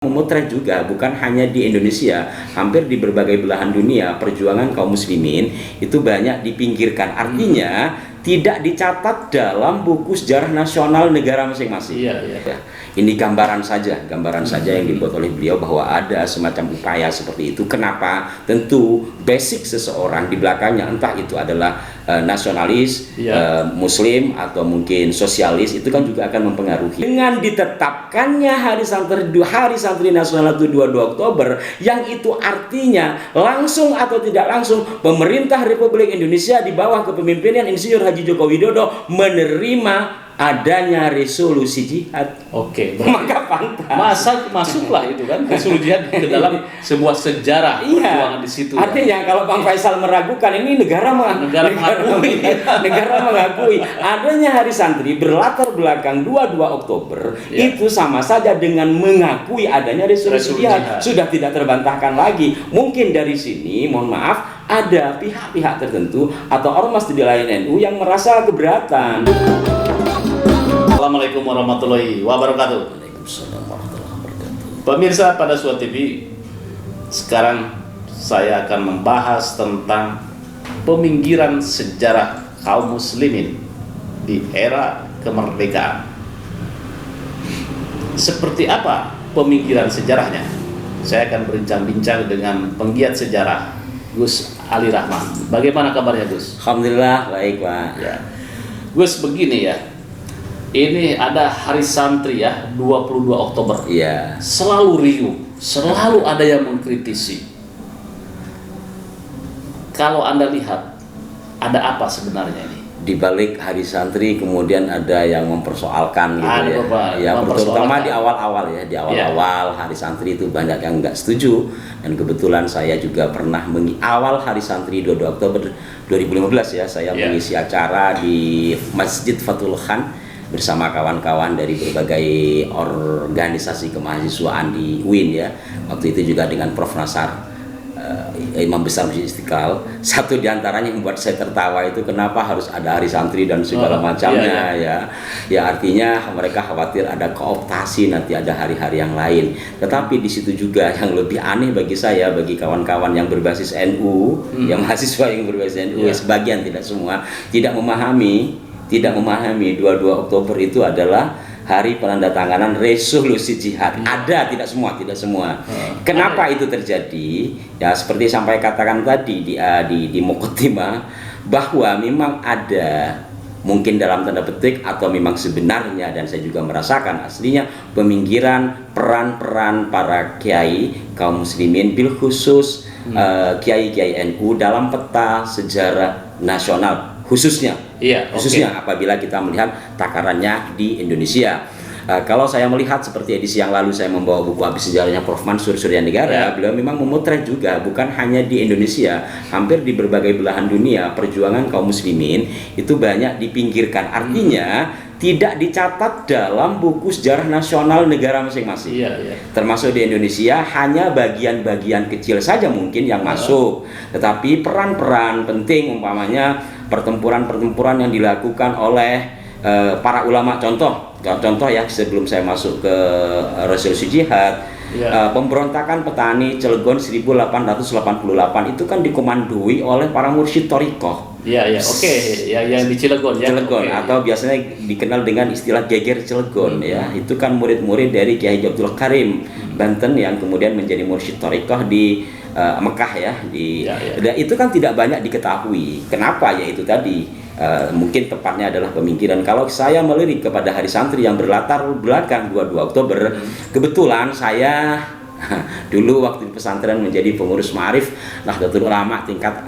Memotret juga bukan hanya di Indonesia, hampir di berbagai belahan dunia perjuangan kaum muslimin itu banyak dipinggirkan, artinya tidak dicatat dalam buku sejarah nasional negara masing-masing. Iya. Ini gambaran saja yang dibuat oleh beliau bahwa ada semacam upaya seperti itu. Kenapa? Tentu basic seseorang di belakangnya, entah itu adalah nasionalis, muslim, atau mungkin sosialis, itu kan juga akan mempengaruhi. Dengan ditetapkannya Hari Santri Nasional itu 22 Oktober, yang itu artinya langsung atau tidak langsung pemerintah Republik Indonesia di bawah kepemimpinan Insinyur Haji Joko Widodo menerima adanya resolusi jihad. Oke, maka pantas masuklah itu kan resolusi jihad ke dalam sebuah sejarah perjuangan di situ. Artinya kalau Bang Faisal meragukan, ini negara mengakui adanya Hari Santri berlatar belakang 22 Oktober, itu sama saja dengan mengakui adanya resolusi jihad. Sudah tidak terbantahkan lagi. Mungkin dari sini, mohon maaf, ada pihak-pihak tertentu atau ormas di lain NU yang merasa keberatan. Assalamualaikum warahmatullahi wabarakatuh. Waalaikumsalam warahmatullahi wabarakatuh. Pemirsa pada Suara TV, sekarang saya akan membahas tentang peminggiran sejarah kaum muslimin di era kemerdekaan. Seperti apa peminggiran sejarahnya? Saya akan berbincang-bincang dengan penggiat sejarah Gus Ali Rahman. Bagaimana kabarnya, Gus? Alhamdulillah baik, Pak. Ya. Gus, begini ya. Ini ada Hari Santri ya, 22 Oktober. Iya. Selalu riuh, selalu ada yang mengkritisi. Kalau Anda lihat, ada apa sebenarnya ini? Di balik Hari Santri kemudian ada yang mempersoalkan gitu terutama di awal-awal ya, Hari Santri itu banyak yang nggak setuju, dan kebetulan saya juga pernah awal Hari Santri 22 Oktober 2015 ya, saya mengisi acara di Masjid Fathul Khan bersama kawan-kawan dari berbagai organisasi kemahasiswaan di UIN ya. Waktu itu juga dengan Prof. Nasar, Imam Besar Masjid Istiqlal. Satu diantaranya yang membuat saya tertawa itu, kenapa harus ada Hari Santri dan segala macamnya ya artinya mereka khawatir ada kooptasi, nanti ada hari-hari yang lain. Tetapi di situ juga yang lebih aneh bagi saya, bagi kawan-kawan yang berbasis NU, yang mahasiswa yang berbasis NU, sebagian, tidak semua, tidak memahami 22 Oktober itu adalah hari penandatanganan resolusi jihad. Ada, tidak semua. Kenapa itu terjadi? Ya seperti sampai katakan tadi di Muqaddimah, bahwa memang ada, mungkin dalam tanda petik atau memang sebenarnya, dan saya juga merasakan aslinya, peminggiran peran-peran para kiai kaum muslimin, bil khusus kiai-kiai NU dalam peta sejarah nasional, khususnya apabila kita melihat takarannya di Indonesia. Kalau saya melihat seperti edisi yang lalu saya membawa buku habis sejarahnya Prof. Mansur Suryanegara, beliau memang memotret juga bukan hanya di Indonesia, hampir di berbagai belahan dunia perjuangan kaum muslimin itu banyak dipinggirkan, artinya tidak dicatat dalam buku sejarah nasional negara masing-masing. Termasuk di Indonesia hanya bagian-bagian kecil saja mungkin yang masuk, tetapi peran-peran penting, umpamanya pertempuran-pertempuran yang dilakukan oleh para ulama, contoh ya, sebelum saya masuk ke resolusi jihad, pemberontakan petani Cilegon 1888 itu kan dikomandoi oleh para mursyid thariqah. Yang di Cilegon atau biasanya dikenal dengan istilah geger Cilegon ya. Itu kan murid-murid dari Kiai Abdul Karim Banten yang kemudian menjadi mursyid thariqah di Mekah ya. Itu kan tidak banyak diketahui. Kenapa? Ya itu tadi, mungkin tepatnya adalah peminggiran. Kalau saya melirik kepada Hari Santri yang berlatar belakang 22 Oktober, kebetulan saya dulu waktu di pesantren menjadi pengurus Ma'arif Nahdlatul Ulama tingkat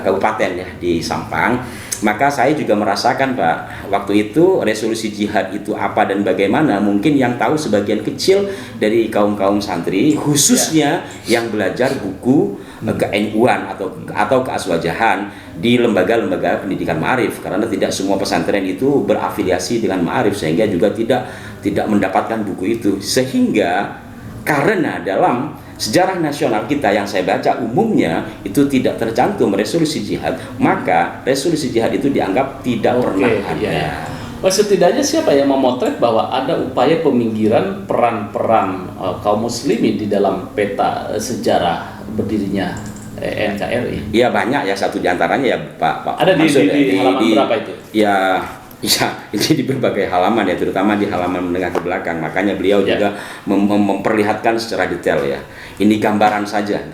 kabupaten ya di Sampang. Maka saya juga merasakan, Pak, waktu itu resolusi jihad itu apa dan bagaimana, mungkin yang tahu sebagian kecil dari kaum-kaum santri, khususnya yang belajar buku ke-NU-an atau keaswajahan di lembaga-lembaga pendidikan Ma'arif, karena tidak semua pesantren itu berafiliasi dengan Ma'arif, sehingga juga tidak mendapatkan buku itu. Sehingga karena dalam sejarah nasional kita yang saya baca umumnya itu tidak tercantum resolusi jihad, maka resolusi jihad itu dianggap tidak pernah ada. Setidaknya siapa yang memotret bahwa ada upaya peminggiran peran-peran kaum muslimin di dalam peta sejarah berdirinya NKRI? Iya banyak ya, satu diantaranya ya Pak. Ada di halaman berapa itu? Ya, ini di berbagai halaman ya, terutama di halaman menengah ke belakang. Makanya beliau juga memperlihatkan secara detail ya. Ini gambaran saja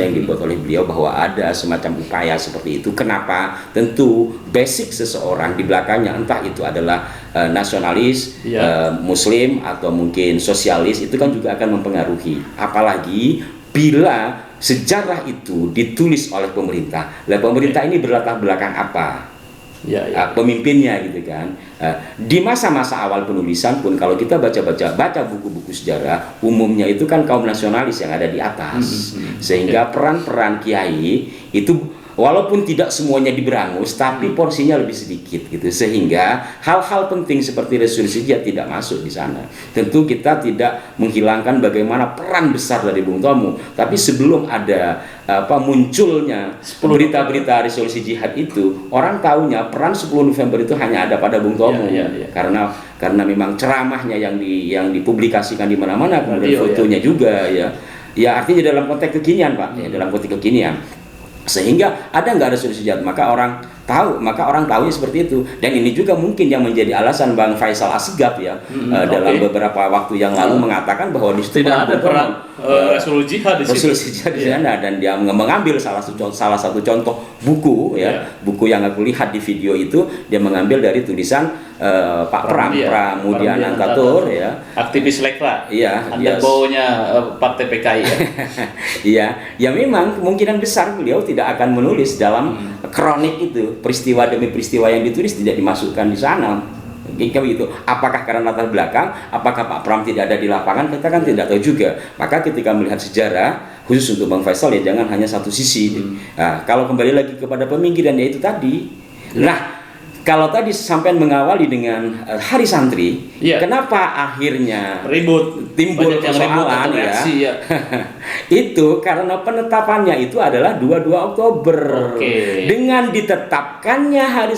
yang dibuat oleh beliau bahwa ada semacam upaya seperti itu. Kenapa? Tentu basic seseorang di belakangnya, entah itu adalah nasionalis, muslim atau mungkin sosialis, itu kan juga akan mempengaruhi. Apalagi bila sejarah itu ditulis oleh pemerintah. Lah pemerintah ini berlatar belakang apa? Pemimpinnya gitu kan. Di masa-masa awal penulisan pun kalau kita baca buku-buku sejarah, umumnya itu kan kaum nasionalis yang ada di atas. Sehingga peran-peran kiai itu walaupun tidak semuanya diberangus, tapi porsinya lebih sedikit gitu. Sehingga hal-hal penting seperti resolusi jihad tidak masuk di sana. Tentu kita tidak menghilangkan bagaimana peran besar dari Bung Tomo, tapi sebelum ada munculnya berita-berita resolusi jihad itu, orang tahunya peran 10 November itu hanya ada pada Bung Tomo. Karena memang ceramahnya yang dipublikasikan di mana-mana, kemudian fotonya juga ya artinya dalam konteks kekinian Pak, dalam konteks kekinian. Sehingga ada nggak resolusi jihad, maka orang tahunya seperti itu. Dan ini juga mungkin yang menjadi alasan Bang Faisal Asgaf dalam beberapa waktu yang lalu mengatakan bahwa di situ tidak ada peran resolusi jihad di sana, dan dia mengambil salah satu contoh buku buku yang aku lihat di video itu, dia mengambil dari tulisan Pak Pramudianantatur aktivis Lekra, dia bawanya Partai PKI ya memang kemungkinan besar beliau tidak akan menulis dalam kronik itu, peristiwa demi peristiwa yang ditulis tidak dimasukkan di sana. Begitu. Apakah karena latar belakang, apakah Pak Pram tidak ada di lapangan, kita kan tidak tahu juga. Maka ketika melihat sejarah, khusus untuk Bang Faisal ya jangan hanya satu sisi. Nah, kalau kembali lagi kepada peminggiran ya itu tadi. Nah, kalau tadi sampai mengawali dengan Hari Santri, kenapa akhirnya timbul persoalan itu karena penetapannya itu adalah 22 Oktober. Dengan ditetapkannya Hari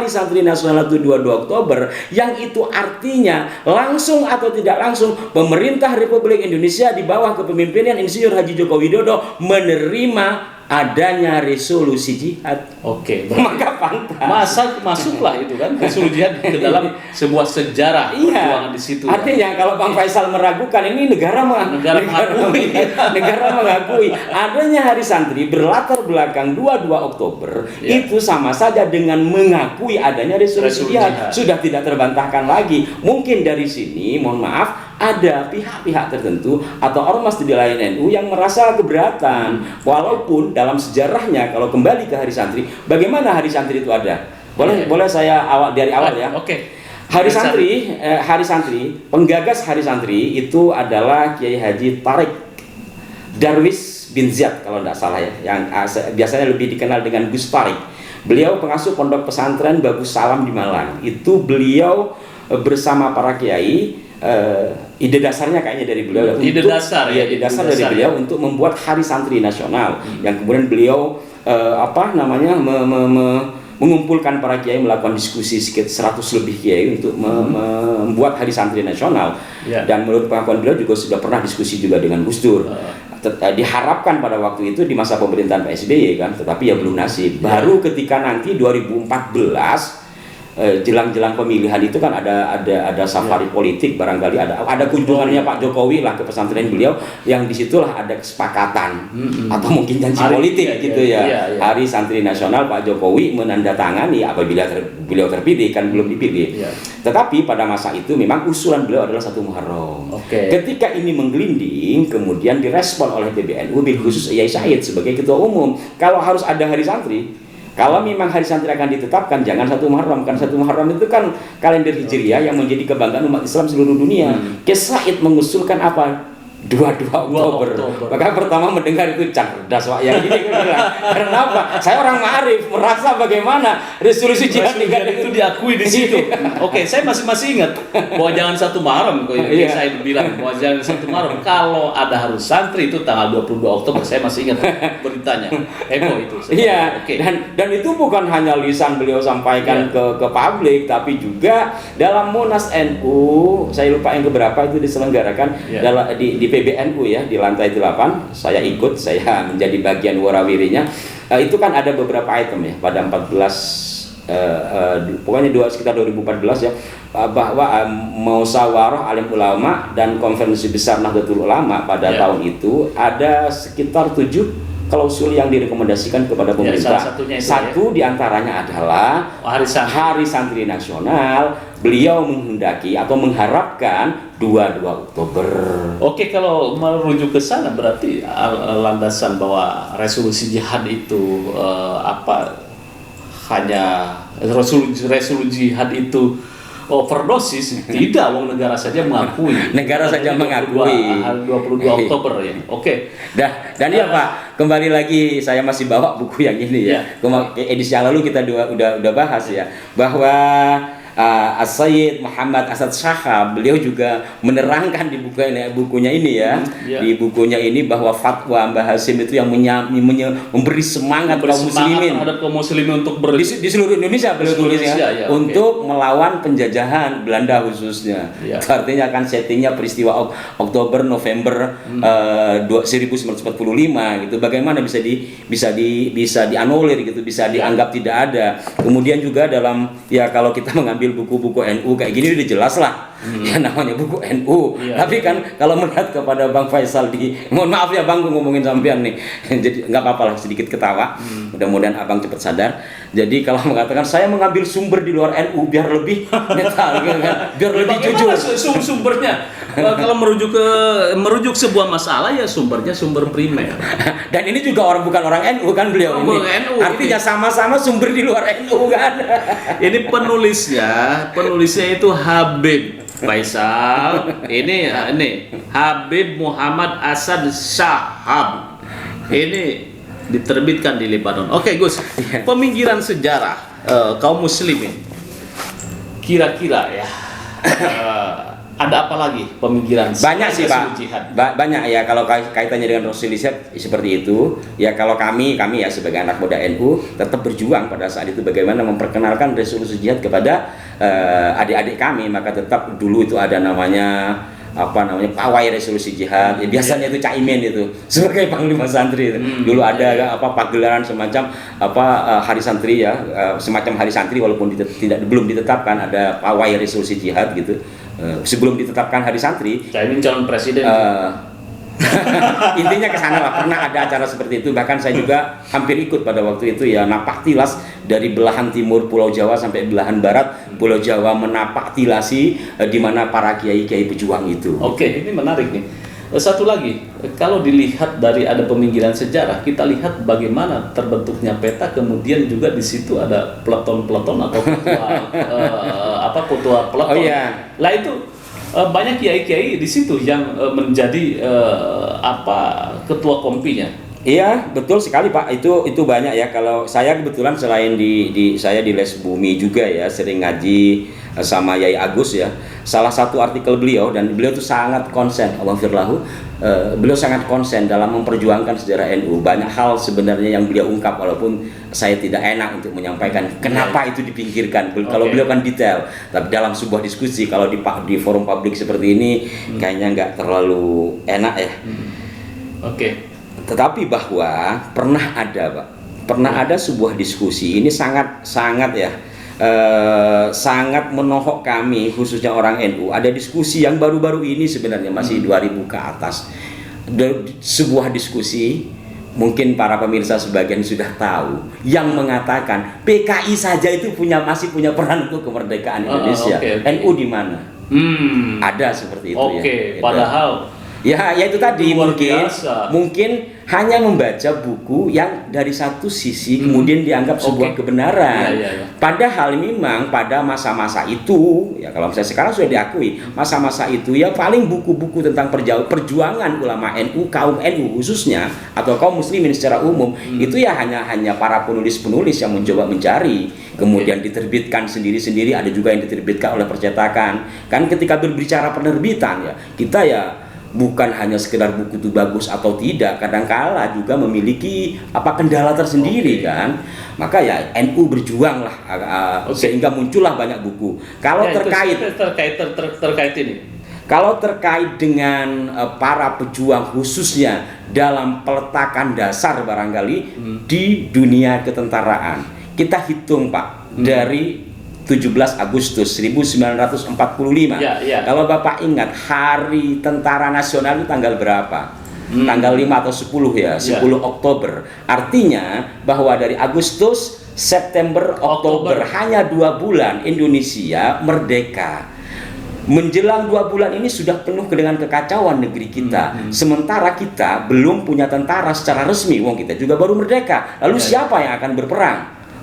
Santri Nasional itu 22 Oktober, yang itu artinya langsung atau tidak langsung pemerintah Republik Indonesia di bawah kepemimpinan Insinyur Haji Joko Widodo menerima adanya resolusi jihad. Maka pantas masuklah itu kan resolusi jihad ke dalam sebuah sejarah perjuangan di situ. Artinya kalau Bang Faisal meragukan, ini negara mengakui adanya Hari Santri berlatar belakang 22 Oktober itu sama saja dengan mengakui adanya resolusi jihad. Sudah tidak terbantahkan lagi. Mungkin dari sini, mohon maaf, ada pihak-pihak tertentu atau ormas di lain NU yang merasa keberatan, walaupun dalam sejarahnya kalau kembali ke Hari Santri, bagaimana Hari Santri itu ada? Boleh saya dari awal ya. Hari Santri, penggagas Hari Santri itu adalah Kiai Haji Tarik Darwis bin Ziyad kalau tidak salah ya, yang biasanya lebih dikenal dengan Gus Tarik. Beliau pengasuh pondok pesantren Bagus Salam di Malang. Itu beliau bersama para kiai, ide dasarnya kayaknya dari beliau ide dasar dari beliau untuk membuat Hari Santri Nasional, yang kemudian beliau mengumpulkan para kiai, melakukan diskusi sekitar 100 lebih kiai untuk membuat Hari Santri Nasional. Dan menurut pengakuan beliau juga sudah pernah diskusi juga dengan Gus Dur. Diharapkan pada waktu itu di masa pemerintahan Pak SBY kan, tetapi ya belum nasib. Baru ketika nanti 2014 jelang-jelang pemilihan itu kan ada safari politik, barangkali ada kunjungannya Pak Jokowi lah ke pesantren beliau, yang disitulah ada kesepakatan atau mungkin janji politik Hari Santri Nasional. Pak Jokowi menandatangani apabila beliau terpilih, kan belum dipilih. Tetapi pada masa itu memang usulan beliau adalah 1 Muharram. Ketika ini menggelinding, kemudian direspon oleh PBNU, bil khusus Yai Said sebagai ketua umum, kalau harus ada Hari Santri, kalau memang Hari Santri akan ditetapkan, jangan 1 Muharram. Kan 1 Muharram itu kan kalender Hijriah yang menjadi kebanggaan umat Islam seluruh dunia. Kiai Said mengusulkan apa? 22 Oktober. Maka pertama mendengar itu cerdas Pak yang ini karena apa? Saya orang ma'arif merasa bagaimana resolusi jihad itu diakui di situ. Oke, saya masih ingat bahwa jangan 1 Muharram saya bilang bahwa jangan 1 Muharram kalau ada harus santri itu tanggal 22 Oktober. Saya masih ingat beritanya. Heboh itu. Iya. Okay. Dan itu bukan hanya lisan beliau sampaikan ke publik tapi juga dalam Munas NU, saya lupa yang keberapa itu diselenggarakan di PBNU ya di lantai 8, saya ikut, saya menjadi bagian warawirinya. Itu kan ada beberapa item ya pada 14 pokoknya sekitar 2014 ya, bahwa musyawarah alim ulama dan konferensi besar Nahdlatul Ulama pada tahun itu ada sekitar 7 klausul yang direkomendasikan kepada pemerintah. Satu diantaranya adalah Hari Santri Nasional. Beliau menghendaki atau mengharapkan 22 Oktober. Oke, kalau merujuk ke sana berarti landasan bahwa resolusi jihad itu hanya resolusi jihad itu overdosis, tidak, wong negara saja mengakui. Negara saja mengakui. 22 Oktober ya. Oke. Dan ya Pak, kembali lagi saya masih bawa buku yang ini ya. Edisi yang lalu kita udah bahas ya bahwa As-Sayyid Muhammad Asad Shahab beliau juga menerangkan di bukunya ini ya, di bukunya ini bahwa fatwa Mbah Hasyim itu yang memberi semangat kaum muslimin terhadap kaum muslimin untuk di seluruh Indonesia beliau tulisnya untuk melawan penjajahan Belanda khususnya. Itu artinya kan settingnya peristiwa Oktober November 1945 gitu. Bagaimana bisa dianulir gitu, bisa dianggap tidak ada. Kemudian juga dalam kalau kita mengambil buku-buku NU kayak gini udah jelas lah ya namanya buku NU. Tapi kan kalau melihat kepada Bang Faisal mohon maaf ya Bang ngomongin sampean nih jadi nggak apa-apa lah sedikit ketawa, mudah-mudahan Abang cepat sadar. Jadi kalau mengatakan saya mengambil sumber di luar NU biar lebih netral gitu kan, biar lebih jujur sumbernya. Kalau merujuk sebuah masalah ya sumbernya sumber primer. Dan ini juga bukan orang NU kan beliau ini. NU, artinya sama-sama sumber di luar NU kan. Ini penulisnya itu Habib Faisal. Ini Habib Muhammad Asad Shahab. Ini diterbitkan di Lebanon. Oke, Gus. Peminggiran sejarah kaum muslimin. Kira-kira ya. Ada apa lagi pemikiran? Banyak sih Pak. Banyak ya kalau kaitannya dengan resolusi seperti itu. Ya kalau kami ya sebagai anak muda NU tetap berjuang pada saat itu bagaimana memperkenalkan resolusi jihad kepada adik-adik kami. Maka tetap dulu itu ada namanya pawai resolusi jihad. Ya, biasanya itu Caimin itu sebagai panglima santri itu. Dulu ada pagelaran semacam hari santri ya, semacam hari santri walaupun belum ditetapkan, ada pawai resolusi jihad gitu. Sebelum ditetapkan hari santri, Caimin calon presiden. Intinya ke sana lah, pernah ada acara seperti itu. Bahkan saya juga hampir ikut pada waktu itu ya, napak tilas dari belahan timur Pulau Jawa sampai belahan barat Pulau Jawa, menapak tilasi di mana para kiai-kiai pejuang itu. Oke, ini menarik nih. Satu lagi, kalau dilihat dari ada peminggiran sejarah, kita lihat bagaimana terbentuknya peta, kemudian juga di situ ada peleton-peleton atau ketua peleton. Lah itu banyak kiai-kiai di situ yang menjadi ketua kompinya. Iya, betul sekali Pak. Itu banyak ya. Kalau saya kebetulan selain saya di Les Bumi juga ya, sering ngaji sama Yai Agus ya. Salah satu artikel beliau, dan beliau itu sangat konsen, beliau sangat konsen dalam memperjuangkan sejarah NU. Banyak hal sebenarnya yang beliau ungkap walaupun saya tidak enak untuk menyampaikan kenapa itu dipinggirkan. Kalau beliau kan detail, tapi dalam sebuah diskusi kalau di forum publik seperti ini kayaknya nggak terlalu enak ya. Tetapi bahwa pernah ada sebuah diskusi ini sangat ya. Sangat menohok kami khususnya orang NU. Ada diskusi yang baru-baru ini sebenarnya masih 2000 ke atas. Sebuah diskusi mungkin para pemirsa sebagian sudah tahu yang mengatakan PKI saja itu masih punya peran untuk kemerdekaan Indonesia. NU di mana? Ada seperti itu ya. Padahal Ya, ya itu tadi Luar mungkin biasa. mungkin hanya membaca buku yang dari satu sisi kemudian dianggap sebuah kebenaran. Iya, iya. Padahal memang pada masa-masa itu, ya kalau misalnya sekarang sudah diakui, masa-masa itu ya paling buku-buku tentang perjuangan ulama NU, kaum NU khususnya atau kaum muslimin secara umum itu ya hanya para penulis-penulis yang mencoba mencari, kemudian diterbitkan sendiri-sendiri, ada juga yang diterbitkan oleh percetakan. Kan ketika berbicara penerbitan ya, kita ya bukan hanya sekedar buku itu bagus atau tidak, kadangkala juga memiliki kendala tersendiri kan. Maka ya NU berjuang lah sehingga muncullah banyak buku. Kalau Ya, terkait ini. kalau terkait dengan para pejuang khususnya dalam peletakan dasar barangkali di dunia ketentaraan, kita hitung Pak dari 17 Agustus 1945. Ya. Kalau Bapak ingat hari Tentara Nasional itu tanggal berapa? Tanggal 5 atau 10 ya, 10 Oktober. Artinya bahwa dari Agustus, September, Oktober hanya 2 bulan Indonesia merdeka. Menjelang 2 bulan ini sudah penuh dengan kekacauan negeri kita. Sementara kita belum punya tentara secara resmi. Wong kita juga baru merdeka. Lalu siapa yang akan berperang?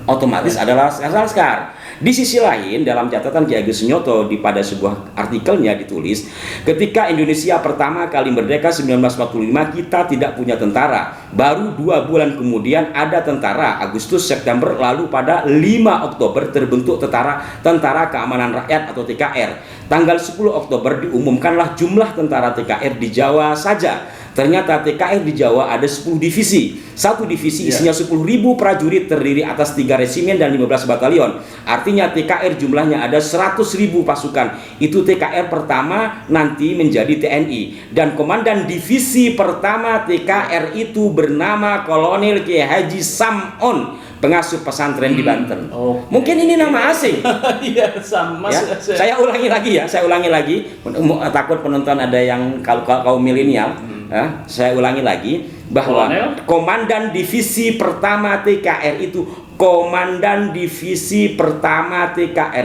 Otomatis adalah Laskar. Di sisi lain, dalam catatan Ki Ageng Sunyoto pada sebuah artikelnya ditulis, ketika Indonesia pertama kali merdeka 1945 kita tidak punya tentara. Baru 2 bulan kemudian ada tentara, Agustus, September, lalu pada 5 Oktober terbentuk Tentara Keamanan Rakyat atau TKR. Tanggal 10 Oktober diumumkanlah jumlah tentara TKR di Jawa saja. Ternyata TKR di Jawa ada 10 divisi. Satu divisi isinya 10.000 prajurit terdiri atas 3 resimen dan 15 batalion. Artinya TKR jumlahnya ada 100.000 pasukan. Itu TKR pertama nanti menjadi TNI. Dan komandan divisi pertama TKR itu bernama Kolonel Kiai Haji Sam'on, pengasuh pesantren di Banten. Mungkin ini nama asing. Iya, sama. Ya, saya ulangi lagi. Takut penonton ada yang kaum milenial. Saya ulangi lagi bahwa komandan divisi pertama TKR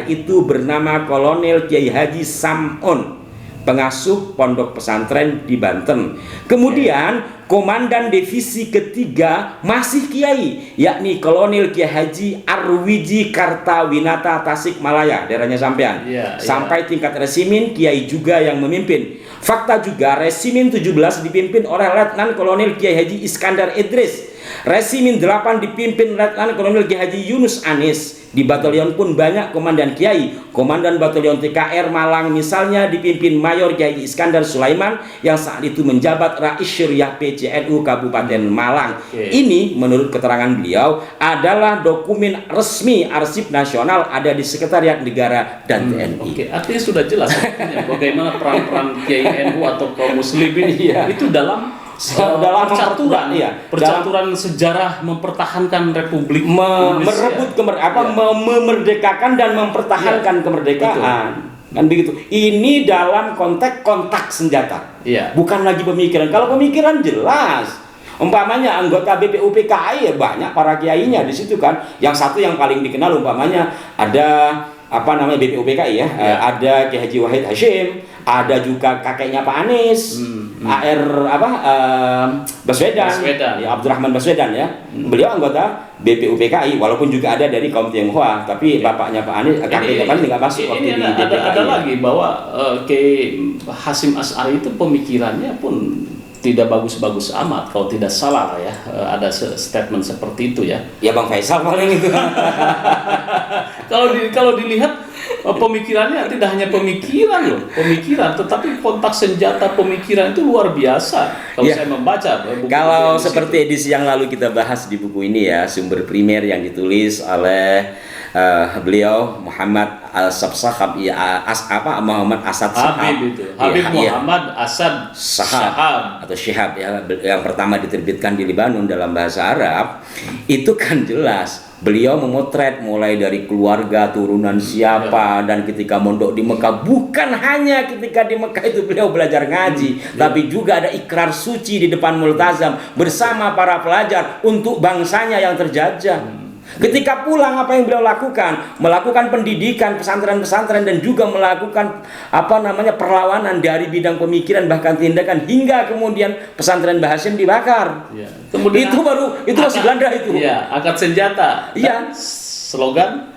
itu bernama Kolonel Kiai Haji Sam'on, pengasuh pondok pesantren di Banten. Kemudian komandan divisi ketiga masih kiai, yakni Kolonel Kiai Haji Arwiji Kartawinata Tasikmalaya, daerahnya sampean. Sampai tingkat resimen kiai juga yang memimpin. Fakta juga resimen 17 dipimpin oleh Letnan Kolonel Kiai Haji Iskandar Idris. Resimen 8 dipimpin Letnan Kolonel Kiai Haji Yunus Anis. Di batalion pun banyak komandan kiai. Komandan batalion TKR Malang misalnya dipimpin Mayor Kiai Iskandar Sulaiman yang saat itu menjabat Rais Syariah PCNU Kabupaten Malang. Ini menurut keterangan beliau adalah dokumen resmi arsip nasional, ada di Sekretariat Negara dan TNI. Artinya sudah jelas bagaimana peran-peran Kiai NU atau kaum muslimin itu dalam percaturan sejarah mempertahankan Republik merebut memerdekakan dan mempertahankan kemerdekaan. Kan begitu. Ini dalam konteks kontak senjata. Bukan lagi pemikiran. Kalau pemikiran jelas. Umpamanya anggota BPUPKI ya banyak para kiainya di situ kan. Yang satu yang paling dikenal umpamanya ada BPUPKI ya. Ada Kiai Haji Wahid Hashim, ada juga kakeknya Pak Anies, Baswedan. Ya, Abdurrahman Baswedan ya. Beliau anggota BPUPKI walaupun juga ada dari kaum Tionghoa, tapi bapaknya Pak Anies, kakeknya Pak Anies nggak masuk waktu di DPI. Ada lagi bahwa Kiai Hasyim Asy'ari itu pemikirannya pun tidak bagus-bagus amat kalau tidak salah ya. Ada statement seperti itu ya. Ya Bang Faisal paling itu. Kalau dilihat pemikirannya tidak hanya pemikiran, tetapi kontak senjata pemikiran itu luar biasa. Kalau saya membaca buku kalau seperti edisi yang lalu kita bahas di buku ini ya, sumber primer yang ditulis oleh beliau Muhammad Al-Sabsahab Muhammad Asad Sahab Muhammad Asad Sahab atau Syihab ya, yang pertama diterbitkan di Lebanon dalam bahasa Arab. Itu kan jelas beliau memotret mulai dari keluarga, turunan siapa, dan ketika mondok di Mekah, bukan hanya ketika di Mekah itu beliau belajar ngaji, tapi juga ada ikrar suci di depan multazam bersama para pelajar untuk bangsanya yang terjajah. Ketika pulang apa yang beliau lakukan? Melakukan pendidikan pesantren-pesantren dan juga melakukan perlawanan dari bidang pemikiran bahkan tindakan hingga kemudian pesantren Mbah Hashim dibakar. Ya. Kemudian itu masih Belanda itu. Iya, angkat senjata. Iya. Slogan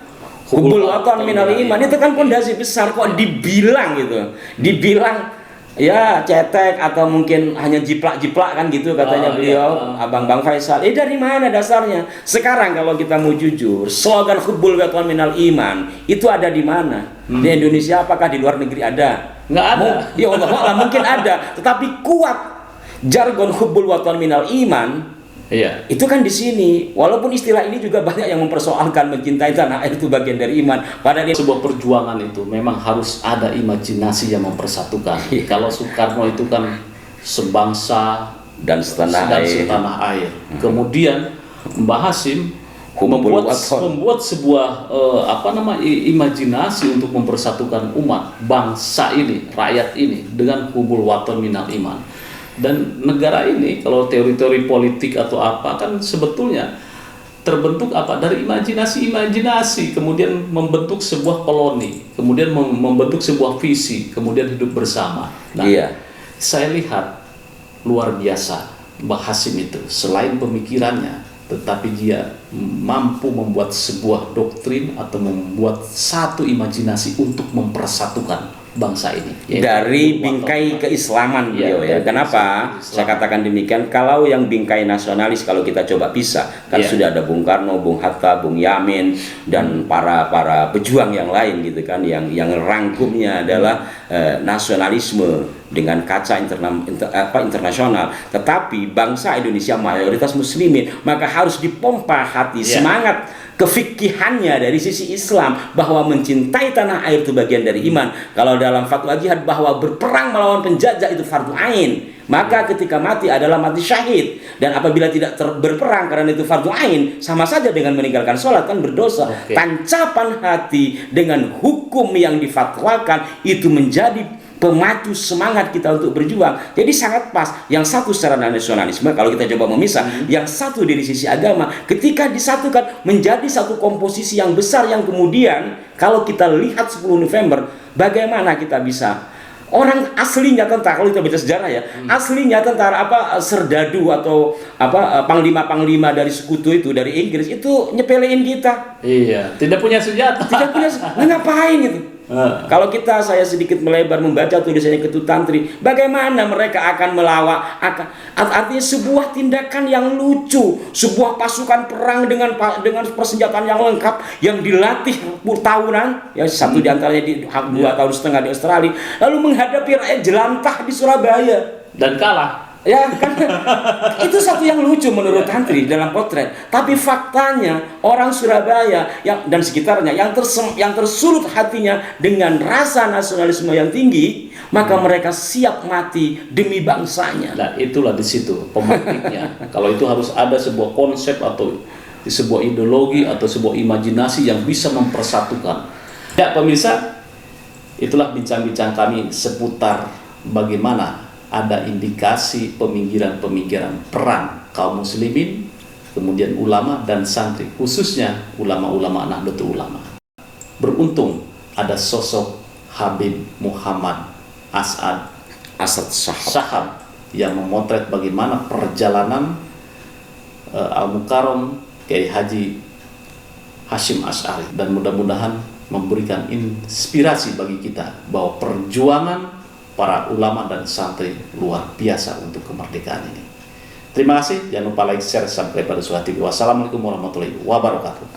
Hubbul Waton minal iman, itu kan pondasi besar kok dibilang gitu. Dibilang ya cetek atau mungkin hanya jiplak-jiplak kan gitu katanya beliau, Abang Bang Faisal. Dari mana dasarnya? Sekarang kalau kita mau jujur, slogan Hubbul Waton minal iman itu ada di mana? Di Indonesia apakah di luar negeri ada? Nggak ada. Ya Allah, mungkin ada, tetapi kuat jargon Hubbul Waton minal iman. Iya. Itu kan di sini. Walaupun istilah ini juga banyak yang mempersoalkan mencintai tanah air itu bagian dari iman. Padahal sebuah perjuangan itu memang harus ada imajinasi yang mempersatukan. Kalau Soekarno itu kan sebangsa dan setanah air. Kemudian Mbah Hashim membuat sebuah imajinasi untuk mempersatukan umat bangsa ini, rakyat ini dengan Hubbul Waton minal iman. Dan negara ini kalau teori-teori politik atau apa kan sebetulnya terbentuk dari imajinasi, kemudian membentuk sebuah koloni, kemudian membentuk sebuah visi, kemudian hidup bersama. Nah, saya lihat luar biasa Mbah Hashim itu, selain pemikirannya, tetapi dia mampu membuat sebuah doktrin atau membuat satu imajinasi untuk mempersatukan bangsa ini dari bingkai keislaman beliau ya. Kenapa saya katakan demikian? Kalau yang bingkai nasionalis kalau kita coba pisah kan sudah ada Bung Karno, Bung Hatta, Bung Yamin dan para pejuang yang lain gitu kan, yang rangkumnya adalah nasionalisme dengan kaca internasional. Tetapi bangsa Indonesia mayoritas muslimin, maka harus dipompa hati semangat kefikihannya dari sisi Islam bahwa mencintai tanah air itu bagian dari iman. Kalau dalam fatwa jihad bahwa berperang melawan penjajah itu fardu ain, maka ketika mati adalah mati syahid. Dan apabila tidak berperang karena itu fardu ain, sama saja dengan meninggalkan sholat, kan berdosa. Tancapan hati dengan hukum yang difatwakan itu menjadi pemacu semangat kita untuk berjuang. Jadi sangat pas. Yang satu secara nasionalisme, kalau kita coba memisah, yang satu dari sisi agama, ketika disatukan menjadi satu komposisi yang besar, yang kemudian kalau kita lihat 10 November, bagaimana kita bisa, orang aslinya tentara, kalau kita baca sejarah ya, aslinya tentara serdadu atau panglima-panglima dari sekutu itu, dari Inggris itu nyepelein kita. Iya, tidak punya senjata. Tidak punya, ngapain itu? Kalau saya sedikit melebar membaca tulisannya Ketut Tantri, bagaimana mereka akan melawan, artinya sebuah tindakan yang lucu, sebuah pasukan perang dengan persenjataan yang lengkap, yang dilatih tahunan, ya satu diantaranya di 2,5 tahun di Australia, lalu menghadapi rakyat jelantah di Surabaya dan kalah. Ya kan, itu satu yang lucu menurut Tantri dalam potret. Tapi faktanya orang Surabaya dan sekitarnya yang tersulut hatinya dengan rasa nasionalisme yang tinggi, maka mereka siap mati demi bangsanya. Nah, itulah di situ pemantiknya. Kalau itu harus ada sebuah konsep atau sebuah ideologi atau sebuah imajinasi yang bisa mempersatukan. Ya pemirsa, itulah bincang-bincang kami seputar bagaimana ada indikasi pemikiran-pemikiran perang kaum muslimin, kemudian ulama dan santri, khususnya ulama-ulama Nahdlatul Ulama. Beruntung ada sosok Habib Muhammad As'ad Shahab yang memotret bagaimana perjalanan Al-Mukarram Kiai Haji Hashim Asy'ari, dan mudah-mudahan memberikan inspirasi bagi kita bahwa perjuangan para ulama dan santri luar biasa untuk kemerdekaan ini. Terima kasih, jangan lupa like, share, subscribe pada Suhati. Wassalamualaikum warahmatullahi wabarakatuh.